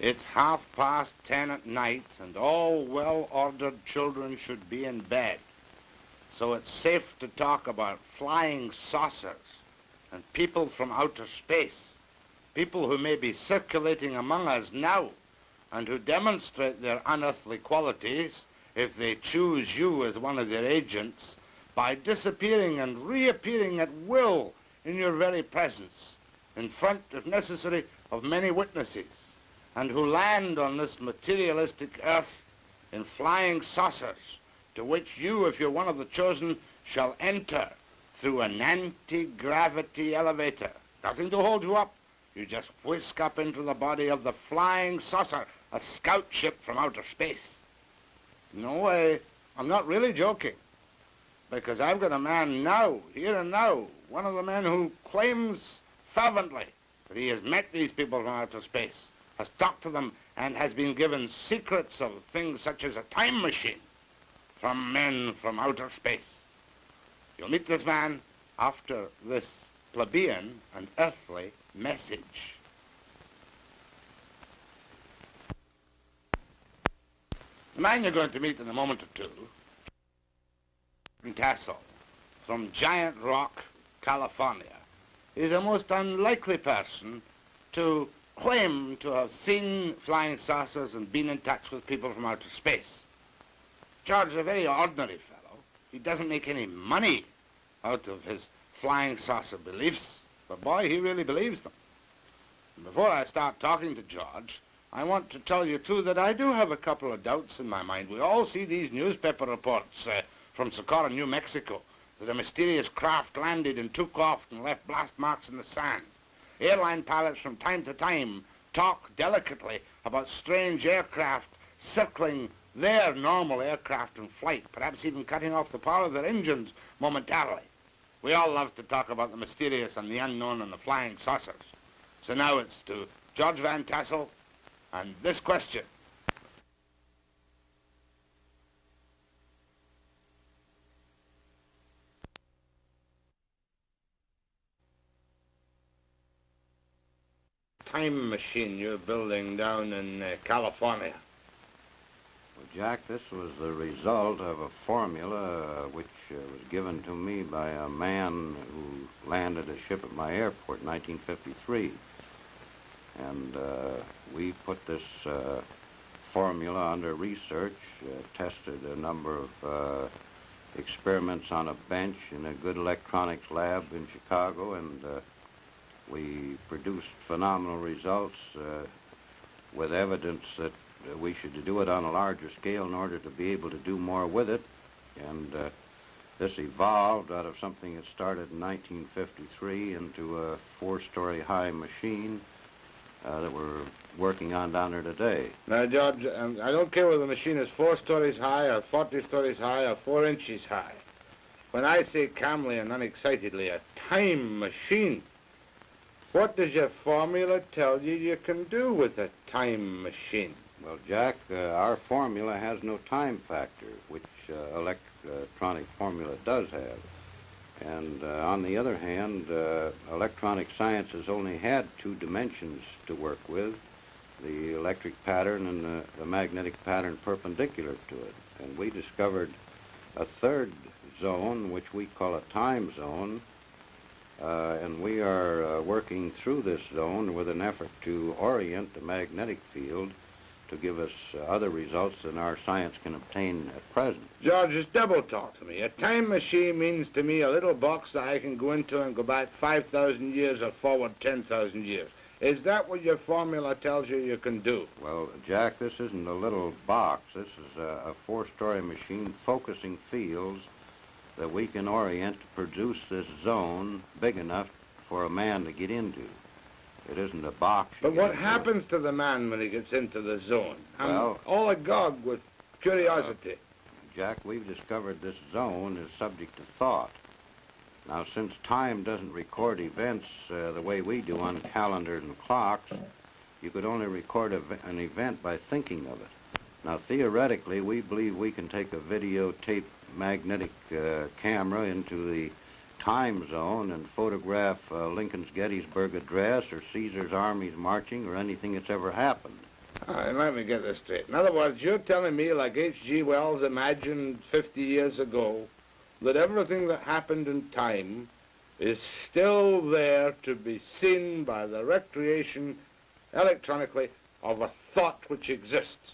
It's 10:30 at night, and all well-ordered children should be in bed. So it's safe to talk about flying saucers and people from outer space, people who may be circulating among us now and who demonstrate their unearthly qualities if they choose you as one of their agents by disappearing and reappearing at will in your very presence, in front, if necessary, of many witnesses, and who land on this materialistic earth in flying saucers, to which you, if you're one of the chosen, shall enter through an anti-gravity elevator. Nothing to hold you up. You just whisk up into the body of the flying saucer, a scout ship from outer space. No, I'm not really joking, because I've got a man now, here and now, one of the men who claims fervently that he has met these people from outer space, has talked to them, and has been given secrets of things such as a time machine from men from outer space. You'll meet this man after this plebeian and earthly message. The man you're going to meet in a moment or two, Tassel, from Giant Rock, California, is a most unlikely person to claim to have seen flying saucers and been in touch with people from outer space. George is a very ordinary fellow. He doesn't make any money out of his flying saucer beliefs, but boy, he really believes them. And before I start talking to George, I want to tell you, too, that I do have a couple of doubts in my mind. We all see these newspaper reports from Socorro, New Mexico, that a mysterious craft landed and took off and left blast marks in the sand. Airline pilots from time to time talk delicately about strange aircraft circling their normal aircraft in flight, perhaps even cutting off the power of their engines momentarily. We all love to talk about the mysterious and the unknown and the flying saucers. So now it's to George Van Tassel and this question. Time machine you're building down in California. Well, Jack, this was the result of a formula which was given to me by a man who landed a ship at my airport in 1953. And we put this formula under research, tested a number of experiments on a bench in a good electronics lab in Chicago, and we produced phenomenal results with evidence that we should do it on a larger scale in order to be able to do more with it. And this evolved out of something that started in 1953 into a 4-story high machine that we're working on down there today. Now, George, I don't care whether the machine is 4 stories high or 40 stories high or 4 inches high. When I say calmly and unexcitedly, a time machine, what does your formula tell you you can do with a time machine? Well, Jack, our formula has no time factor, which electronic formula does have. And on the other hand, electronic science has only had 2 dimensions to work with, the electric pattern and the magnetic pattern perpendicular to it. And we discovered a 3rd zone, which we call a time zone, and we are working through this zone with an effort to orient the magnetic field to give us other results than our science can obtain at present. George, just double talk to me. A time machine means to me a little box that I can go into and go back 5,000 years or forward 10,000 years. Is that what your formula tells you you can do? Well, Jack, this isn't a little box. This is a 4-story machine focusing fields that we can orient to produce this zone big enough for a man to get into. It isn't a box. But what happens to the man when he gets into the zone? Well, I'm all agog with curiosity. Jack, we've discovered this zone is subject to thought. Now, since time doesn't record events the way we do on calendars and clocks, you could only record an event by thinking of it. Now, theoretically, we believe we can take a videotape magnetic camera into the time zone and photograph Lincoln's Gettysburg Address or Caesar's armies marching or anything that's ever happened. All right, let me get this straight. In other words, you're telling me, like H.G. Wells imagined 50 years ago, that everything that happened in time is still there to be seen by the recreation electronically of a thought which exists.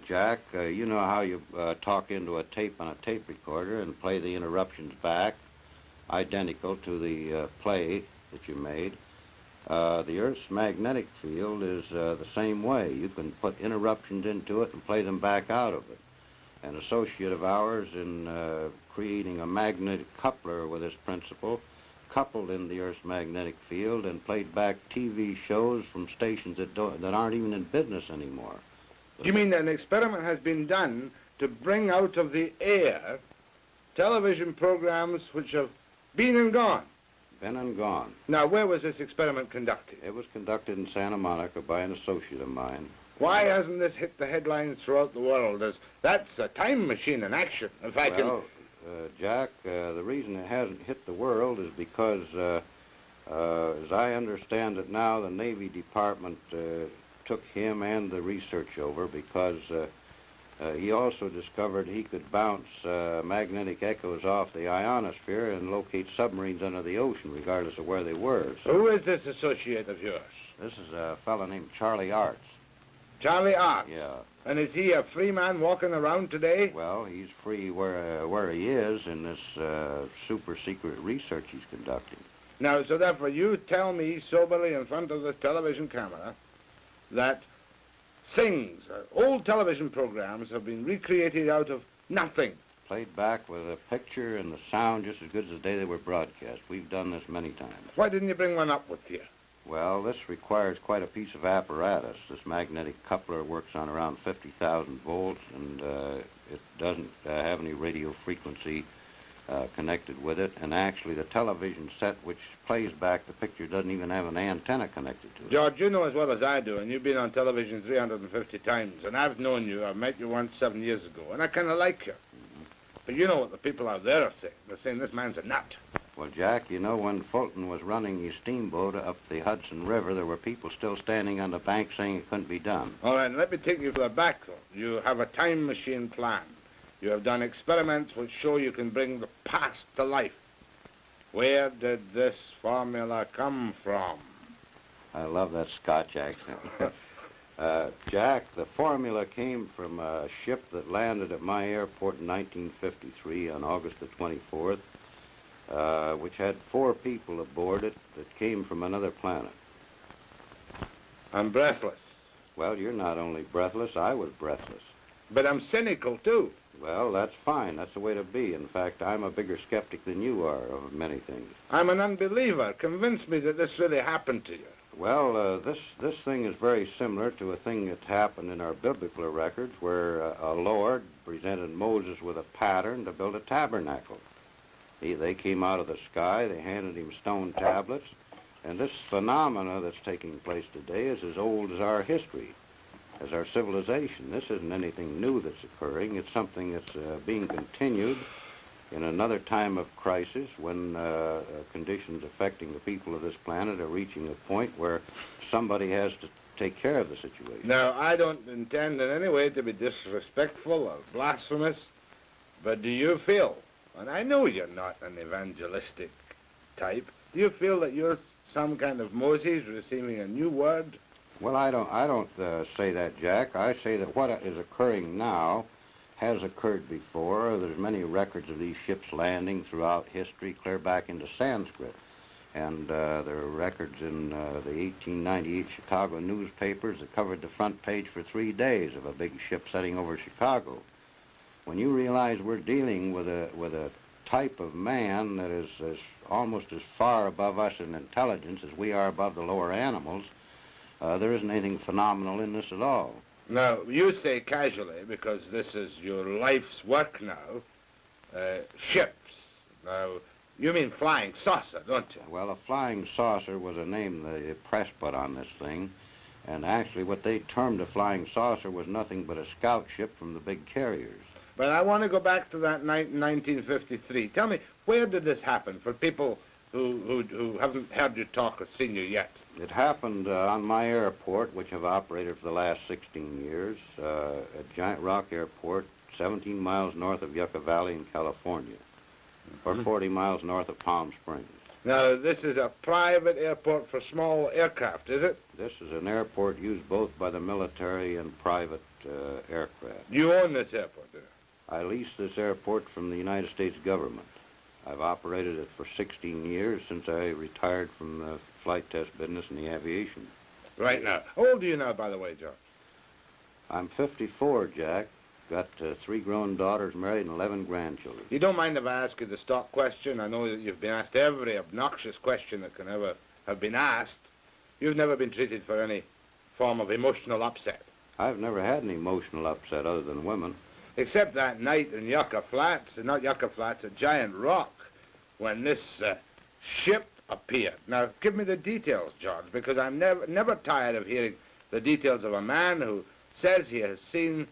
Jack, you know how you talk into a tape on a tape recorder and play the interruptions back, identical to the play that you made. The Earth's magnetic field is the same way. You can put interruptions into it and play them back out of it. An associate of ours in creating a magnetic coupler with this principle coupled in the Earth's magnetic field and played back TV shows from stations that aren't even in business anymore. You mean that an experiment has been done to bring out of the air television programs which have been and gone? Been and gone. Now, where was this experiment conducted? It was conducted in Santa Monica by an associate of mine. Why hasn't this hit the headlines throughout the world? That's a time machine in action. If I can... Jack, the reason it hasn't hit the world is because, as I understand it now, the Navy Department took him and the research over because he also discovered he could bounce magnetic echoes off the ionosphere and locate submarines under the ocean, regardless of where they were. So who is this associate of yours? this is a fellow named Charlie Arts. Charlie Arts? Yeah. And is he a free man walking around today? Well, he's free where he is in this super secret research he's conducting. Now, so therefore you tell me soberly in front of this television camera that things, old television programs have been recreated out of nothing. Played back with a picture and the sound just as good as the day they were broadcast. We've done this many times. Why didn't you bring one up with you? Well, this requires quite a piece of apparatus. This magnetic coupler works on around 50,000 volts, and it doesn't have any radio frequency connected with it. And actually, the television set which plays back the picture doesn't even have an antenna connected to it. George, you know as well as I do, and you've been on television 350 times, and I've known you. I met you once 7 years ago, and I kind of like you. But you know what the people out there are saying. They're saying this man's a nut. Well, Jack, you know, when Fulton was running his steamboat up the Hudson River, there were people still standing on the bank saying it couldn't be done. All right, let me take you further back, though. You have a time machine plan. You have done experiments which show you can bring the past to life. Where did this formula come from? I love that Scotch accent. Jack, the formula came from a ship that landed at my airport in 1953 on August the 24th. Which had 4 people aboard it that came from another planet. I'm breathless. Well, you're not only breathless, I was breathless. But I'm cynical, too. Well, that's fine. That's the way to be. In fact, I'm a bigger skeptic than you are of many things. I'm an unbeliever. Convince me that this really happened to you. Well, this thing is very similar to a thing that happened in our biblical records where a Lord presented Moses with a pattern to build a tabernacle. They came out of the sky, they handed him stone tablets, and this phenomena that's taking place today is as old as our history, as our civilization. This isn't anything new that's occurring. It's something that's being continued in another time of crisis when conditions affecting the people of this planet are reaching a point where somebody has to take care of the situation. Now, I don't intend in any way to be disrespectful or blasphemous, but do you feel, and I know you're not an evangelistic type, do you feel that you're some kind of Moses receiving a new word? Well, I don't say that, Jack. I say that what is occurring now has occurred before. There's many records of these ships landing throughout history, clear back into Sanskrit. And there are records in the 1898 Chicago newspapers that covered the front page for 3 days of a big ship setting over Chicago. When you realize we're dealing with a type of man that is almost as far above us in intelligence as we are above the lower animals, there isn't anything phenomenal in this at all. Now, you say casually, because this is your life's work now, ships. Now, you mean flying saucer, don't you? Well, a flying saucer was a name the press put on this thing. And actually what they termed a flying saucer was nothing but a scout ship from the big carriers. But I want to go back to that night in 1953. Tell me, where did this happen for people who haven't heard you talk or seen you yet? It happened on my airport, which I've operated for the last 16 years, at Giant Rock Airport, 17 miles north of Yucca Valley in California, or 40 miles north of Palm Springs. Now, this is a private airport for small aircraft, is it? This is an airport used both by the military and private aircraft. You own this airport, do you? I leased this airport from the United States government. I've operated it for 16 years since I retired from the flight test business in the aviation. Right now. How old are you now, by the way, George? I'm 54, Jack. Got 3 grown daughters married and 11 grandchildren. You don't mind if I ask you the stock question? I know that you've been asked every obnoxious question that can ever have been asked. You've never been treated for any form of emotional upset. I've never had an emotional upset other than women. Except that night in Yucca Flats, not Yucca Flats, at Giant Rock, when this ship appeared. Now, give me the details, George, because I'm never tired of hearing the details of a man who says he has seen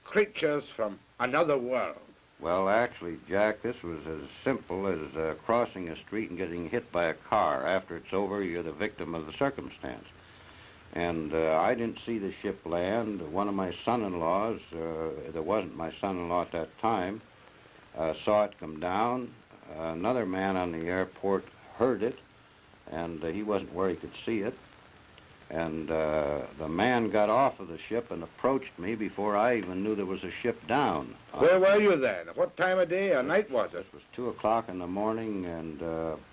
creatures from another world. Well, actually, Jack, this was as simple as crossing a street and getting hit by a car. After it's over, you're the victim of the circumstance. And I didn't see the ship land. One of my son-in-laws, that wasn't my son-in-law at that time, saw it come down. Another man on the airport heard it, and he wasn't where he could see it. And the man got off of the ship and approached me before I even knew there was a ship down. Where were you then? What time of day or night was it? It was 2 o'clock in the morning and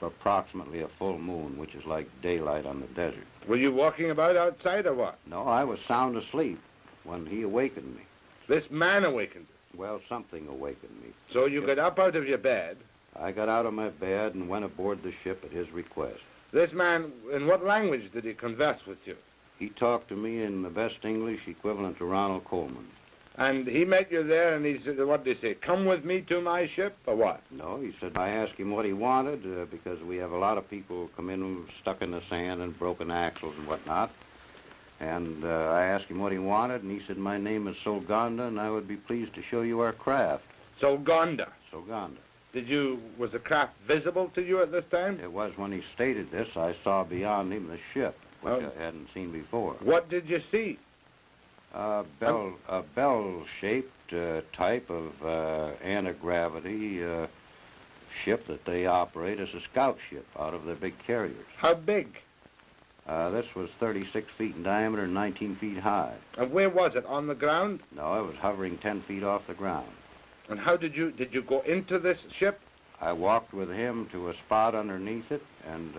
approximately a full moon, which is like daylight on the desert. Were you walking about outside or what? No, I was sound asleep when he awakened me. This man awakened you? Well, something awakened me. So you got up out of your bed? I got out of my bed and went aboard the ship at his request. This man, in what language did he converse with you? He talked to me in the best English equivalent to Ronald Coleman. And he met you there and he said, what did he say, come with me to my ship, or what? No, he said, I asked him what he wanted because we have a lot of people come in stuck in the sand and broken axles and whatnot. And I asked him what he wanted, and he said, my name is Solganda, and I would be pleased to show you our craft. Solganda? Solganda. Was the craft visible to you at this time? It was when he stated this, I saw beyond him the ship, which I hadn't seen before. What did you see? A bell-shaped type of anti-gravity ship that they operate as a scout ship out of their big carriers. How big? This was 36 feet in diameter and 19 feet high. And where was it, on the ground? No, it was hovering 10 feet off the ground. And how did you go into this ship? I walked with him to a spot underneath it, and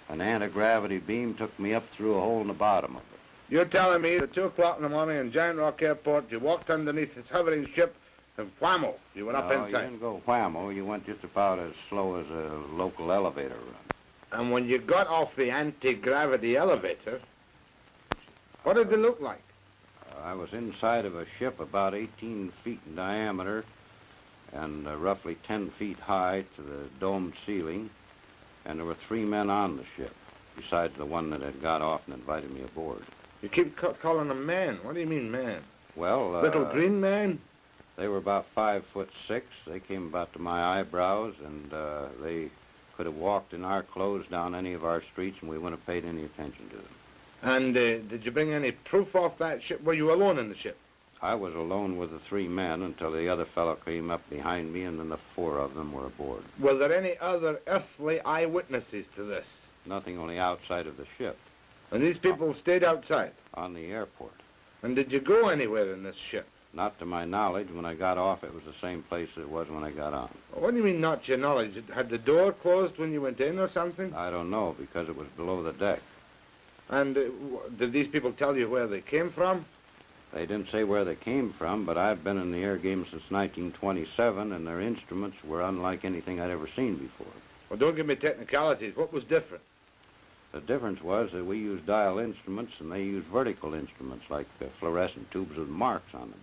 an anti-gravity beam took me up through a hole in the bottom of it. You're telling me at 2 o'clock in the morning in Giant Rock Airport, you walked underneath this hovering ship, and whammo, you went up inside. No, you didn't go whammo. You went just about as slow as a local elevator run. And when you got off the anti-gravity elevator, what did it look like? I was inside of a ship about 18 feet in diameter and roughly 10 feet high to the domed ceiling, and there were 3 men on the ship, besides the one that had got off and invited me aboard. You keep calling them man. What do you mean, man? Well, little green man? They were about 5'6". They came about to my eyebrows, and they could have walked in our clothes down any of our streets, and we wouldn't have paid any attention to them. And did you bring any proof off that ship? Were you alone in the ship? I was alone with the 3 men until the other fellow came up behind me, and then the 4 of them were aboard. Were there any other earthly eyewitnesses to this? Nothing, only outside of the ship. And these people stayed outside? On the airport. And did you go anywhere in this ship? Not to my knowledge. When I got off, it was the same place it was when I got on. What do you mean, not to your knowledge? Had the door closed when you went in or something? I don't know, because it was below the deck. And did these people tell you where they came from? They didn't say where they came from, but I've been in the air game since 1927, and their instruments were unlike anything I'd ever seen before. Well, don't give me technicalities. What was different? The difference was that we used dial instruments, and they used vertical instruments, like fluorescent tubes with marks on them.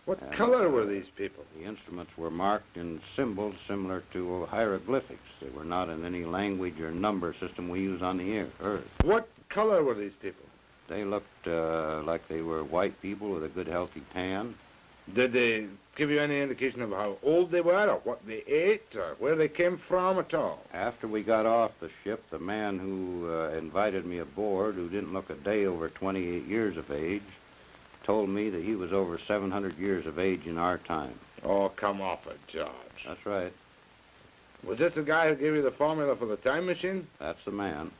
What color were these people? The instruments were marked in symbols similar to hieroglyphics. They were not in any language or number system we use on the Earth. What color were these people? They looked like they were white people with a good, healthy tan. Did they give you any indication of how old they were, or what they ate, or where they came from at all? After we got off the ship, the man who invited me aboard, who didn't look a day over 28 years of age, told me that he was over 700 years of age in our time. Oh, come off it, George. That's right. Was this the guy who gave you the formula for the time machine? That's the man.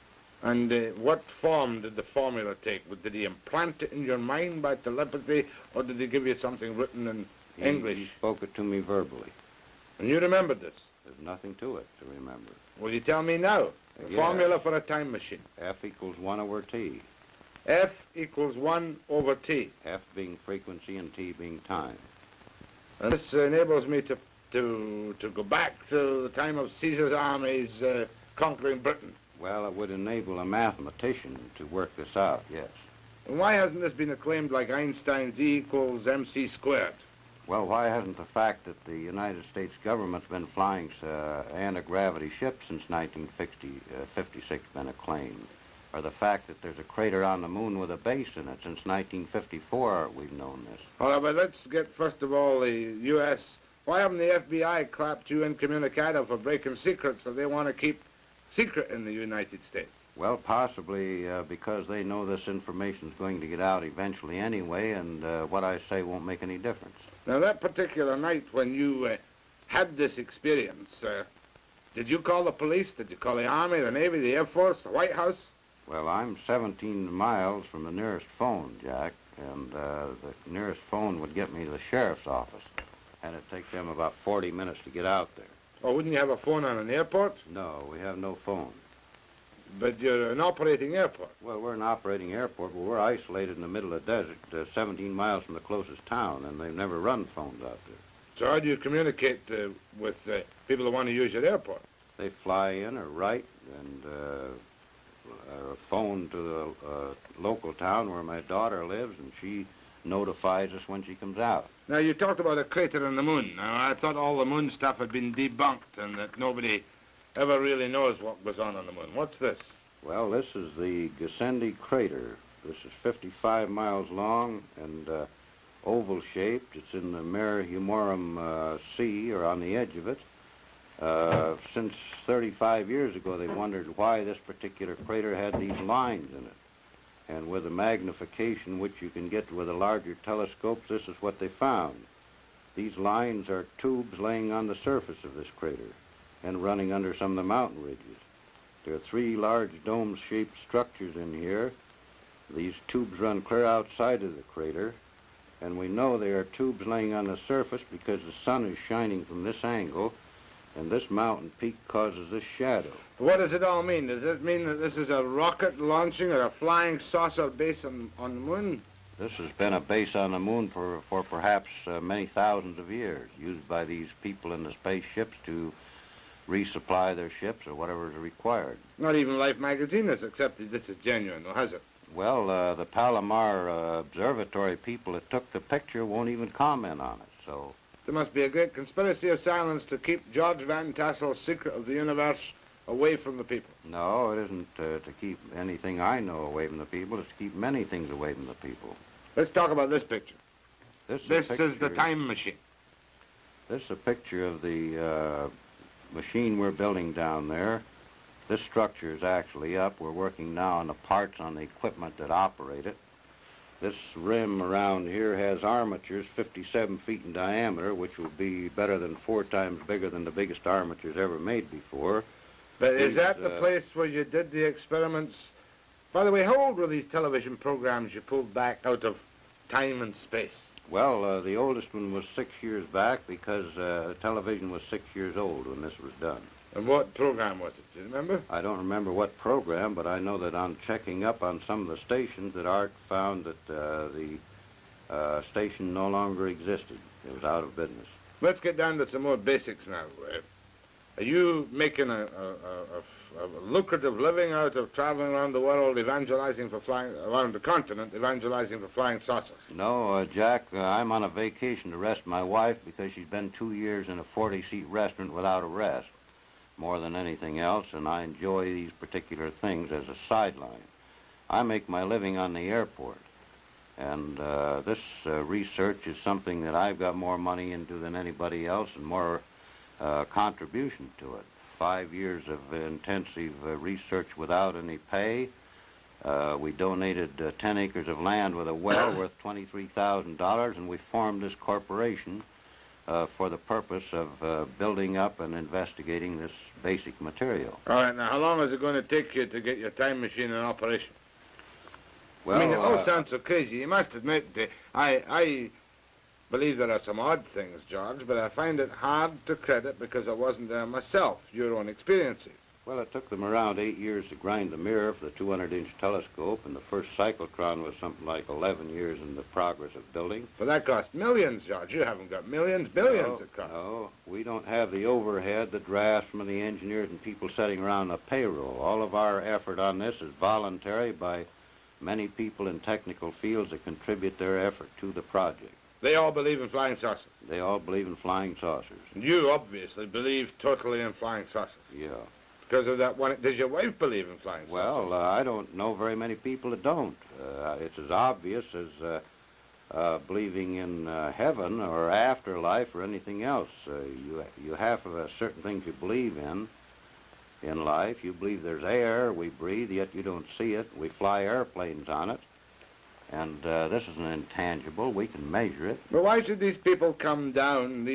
And what form did the formula take? Did he implant it in your mind by telepathy, or did he give you something written in English? He spoke it to me verbally. And you remembered this? There's nothing to it to remember. Will you tell me now? The Yeah. formula for a time machine. F equals 1 over T. F equals 1 over T. F being frequency and T being time. And this enables me to go back to the time of Caesar's armies conquering Britain. Well, it would enable a mathematician to work this out, yes. And why hasn't this been acclaimed like Einstein's E equals mc squared? Well, why hasn't the fact that the United States government's been flying anti-gravity ships since 1956 been acclaimed? Or the fact that there's a crater on the moon with a base in it since 1954, we've known this. All right, but let's get, first of all, the U.S. Why haven't the FBI clapped you incommunicado for breaking secrets that they want to keep secret in the United States? Well, possibly because they know this information's going to get out eventually anyway, and what I say won't make any difference. Now, that particular night when you had this experience, did you call the police? Did you call the Army, the Navy, the Air Force, the White House? Well, I'm 17 miles from the nearest phone, Jack, and the nearest phone would get me to the sheriff's office, and it'd take them about 40 minutes to get out there. Or wouldn't you have a phone on an airport? No, we have no phone. But you're an operating airport. Well, we're an operating airport, but we're isolated in the middle of the desert, 17 miles from the closest town, and they've never run phones out there. So how do you communicate with people who want to use your airport? They fly in or write and phone to the local town where my daughter lives, and she notifies us when she comes out. Now, you talked about a crater on the moon. Now, I thought all the moon stuff had been debunked and that nobody ever really knows what goes on the moon. What's this? Well, this is the Gassendi crater. This is 55 miles long and oval-shaped. It's in the Mare Humorum Sea, or on the edge of it. Since 35 years ago, they wondered why this particular crater had these lines in it. And with the magnification which you can get with a larger telescope, this is what they found. These lines are tubes laying on the surface of this crater and running under some of the mountain ridges. There are 3 large dome-shaped structures in here. These tubes run clear outside of the crater, and we know they are tubes laying on the surface because the sun is shining from this angle, and this mountain peak causes this shadow. What does it all mean? Does it mean that this is a rocket launching or a flying saucer base on the moon? This has been a base on the moon for perhaps many thousands of years, used by these people in the spaceships to resupply their ships or whatever is required. Not even Life magazine has accepted this is genuine, though, has it? Well, the Palomar Observatory people that took the picture won't even comment on it, so... There must be a great conspiracy of silence to keep George Van Tassel's secret of the universe away from the people. No, it isn't to keep anything I know away from the people. It's to keep many things away from the people. Let's talk about this picture. This is the time machine. This is a picture of the machine we're building down there. This structure is actually up. We're working now on the parts on the equipment that operate it. This rim around here has armatures 57 feet in diameter, which will be better than 4 times bigger than the biggest armatures ever made before. But is that the place where you did the experiments? By the way, how old were these television programs you pulled back out of time and space? Well, the oldest one was 6 years back because television was 6 years old when this was done. And what program was it? Do you remember? I don't remember what program, but I know that on checking up on some of the stations that Art found that the station no longer existed. It was out of business. Let's get down to some more basics now. Are you making a lucrative living out of traveling around the world, evangelizing for flying, around the continent, evangelizing for flying saucers? No, Jack, I'm on a vacation to rest my wife because she's been 2 years in a 40-seat restaurant without a rest, more than anything else, and I enjoy these particular things as a sideline. I make my living on the airport. And this research is something that I've got more money into than anybody else and more contribution to it. 5 years of intensive research without any pay. We donated 10 acres of land with a well worth $23,000, and we formed this corporation for the purpose of building up and investigating this basic material. All right, now how long is it going to take you to get your time machine in operation? Well, I mean, it all sounds so crazy. You must admit, I believe there are some odd things, George, but I find it hard to credit because I wasn't there myself, your own experiences. Well, it took them around 8 years to grind the mirror for the 200-inch telescope, and the first cyclotron was something like 11 years in the progress of building. But that cost millions, George. You haven't got millions, billions it costs. No, we don't have the overhead, the drafts from the engineers and people sitting around the payroll. All of our effort on this is voluntary by many people in technical fields that contribute their effort to the project. They all believe in flying saucers. They all believe in flying saucers. And you obviously believe totally in flying saucers. Yeah. Because of that one. Does your wife believe in flying saucers? Well, I don't know very many people that don't. It's as obvious as believing in heaven or afterlife or anything else. You have certain things you believe in life. You believe there's air we breathe, yet you don't see it. We fly airplanes on it. And this is an intangible. We can measure it. But why should these people come down,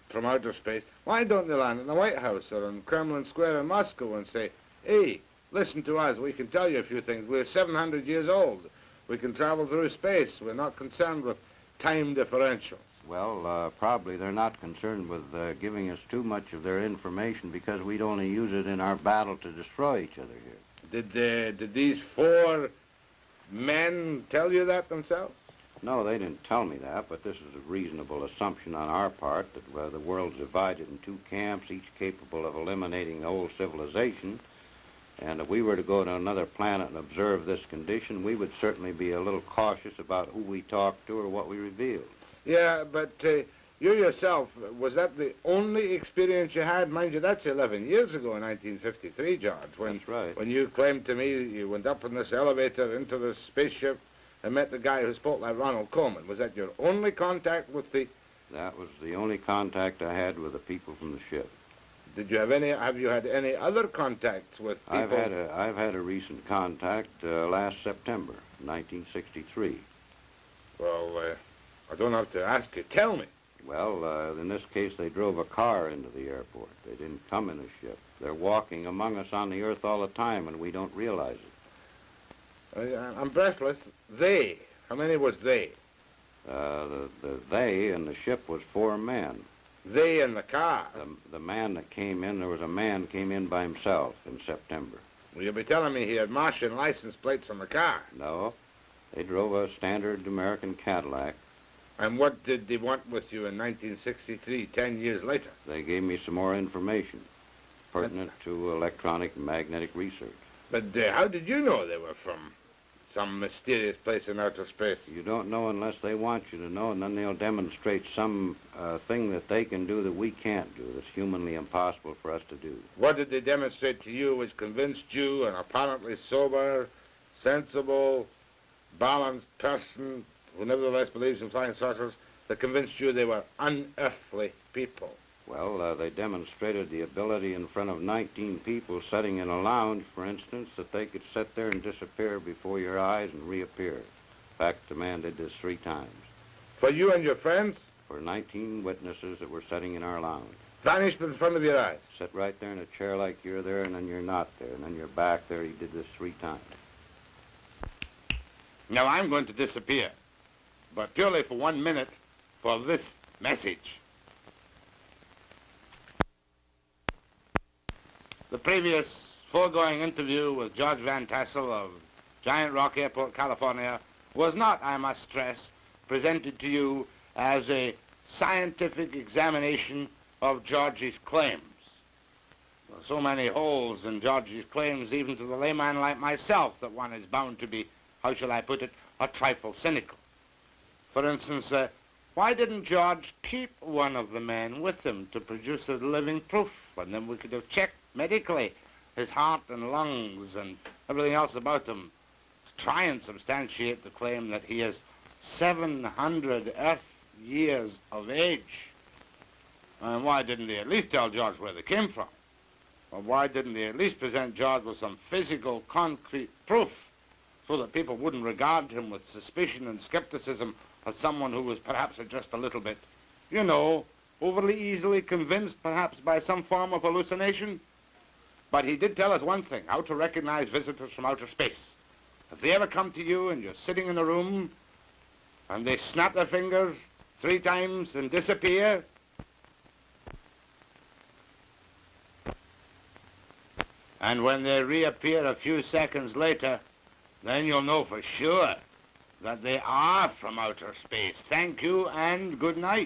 from outer space? Why don't they land in the White House or in Kremlin Square in Moscow and say, hey, listen to us, we can tell you a few things. We're 700 years old. We can travel through space. We're not concerned with time differentials. Well, probably they're not concerned with giving us too much of their information because we'd only use it in our battle to destroy each other here. Did these 4 men tell you that themselves? No, they didn't tell me that, but this is a reasonable assumption on our part that the world's divided in 2 camps, each capable of eliminating the whole civilization. And if we were to go to another planet and observe this condition, we would certainly be a little cautious about who we talked to or what we revealed. Yeah, but you yourself, was that the only experience you had? Mind you, that's 11 years ago in 1953, George. That's right. When you claimed to me you went up in this elevator into the spaceship and met the guy who spoke like Ronald Koeman. Was that your only contact with the... That was the only contact I had with the people from the ship. Did you have you had any other contacts with people? I've had a recent contact last September, 1963. Well, I don't have to ask you. Tell me. Well, in this case, they drove a car into the airport. They didn't come in a ship. They're walking among us on the earth all the time, and we don't realize it. I'm breathless. They. How many was they? The they in the ship was 4 men. They in the car? The man that came in, there was a man came in by himself in September. Well, you'll be telling me he had Martian license plates on the car. No. They drove a standard American Cadillac. And what did they want with you in 1963, 10 years later? They gave me some more information pertinent to electronic and magnetic research. But how did you know they were from some mysterious place in outer space? You don't know unless they want you to know, and then they'll demonstrate some thing that they can do that we can't do, that's humanly impossible for us to do. What did they demonstrate to you which convinced you, an apparently sober, sensible, balanced person who nevertheless believes in flying saucers, that convinced you they were unearthly people? Well, they demonstrated the ability in front of 19 people sitting in a lounge, for instance, that they could sit there and disappear before your eyes and reappear. In fact, the man did this 3 times. For you and your friends? For 19 witnesses that were sitting in our lounge. Vanished in front of your eyes? Sit right there in a chair like you're there, and then you're not there, and then you're back there. He did this 3 times. Now, I'm going to disappear, but purely for 1 minute for this message. The previous foregoing interview with George Van Tassel of Giant Rock Airport, California, was not, I must stress, presented to you as a scientific examination of George's claims. There are so many holes in George's claims, even to the layman like myself, that one is bound to be, how shall I put it, a trifle cynical. For instance, why didn't George keep one of the men with him to produce as living proof? And then we could have checked medically his heart and lungs and everything else about him. try and substantiate the claim that he is 700 Earth years of age. And why didn't he at least tell George where they came from? Or why didn't he at least present George with some physical, concrete proof so that people wouldn't regard him with suspicion and skepticism as someone who was perhaps just a little bit, you know, overly easily convinced perhaps by some form of hallucination? But he did tell us one thing, how to recognize visitors from outer space. If they ever come to you and you're sitting in a room and they snap their fingers 3 times and disappear, and when they reappear a few seconds later, then you'll know for sure that they are from outer space. Thank you and good night.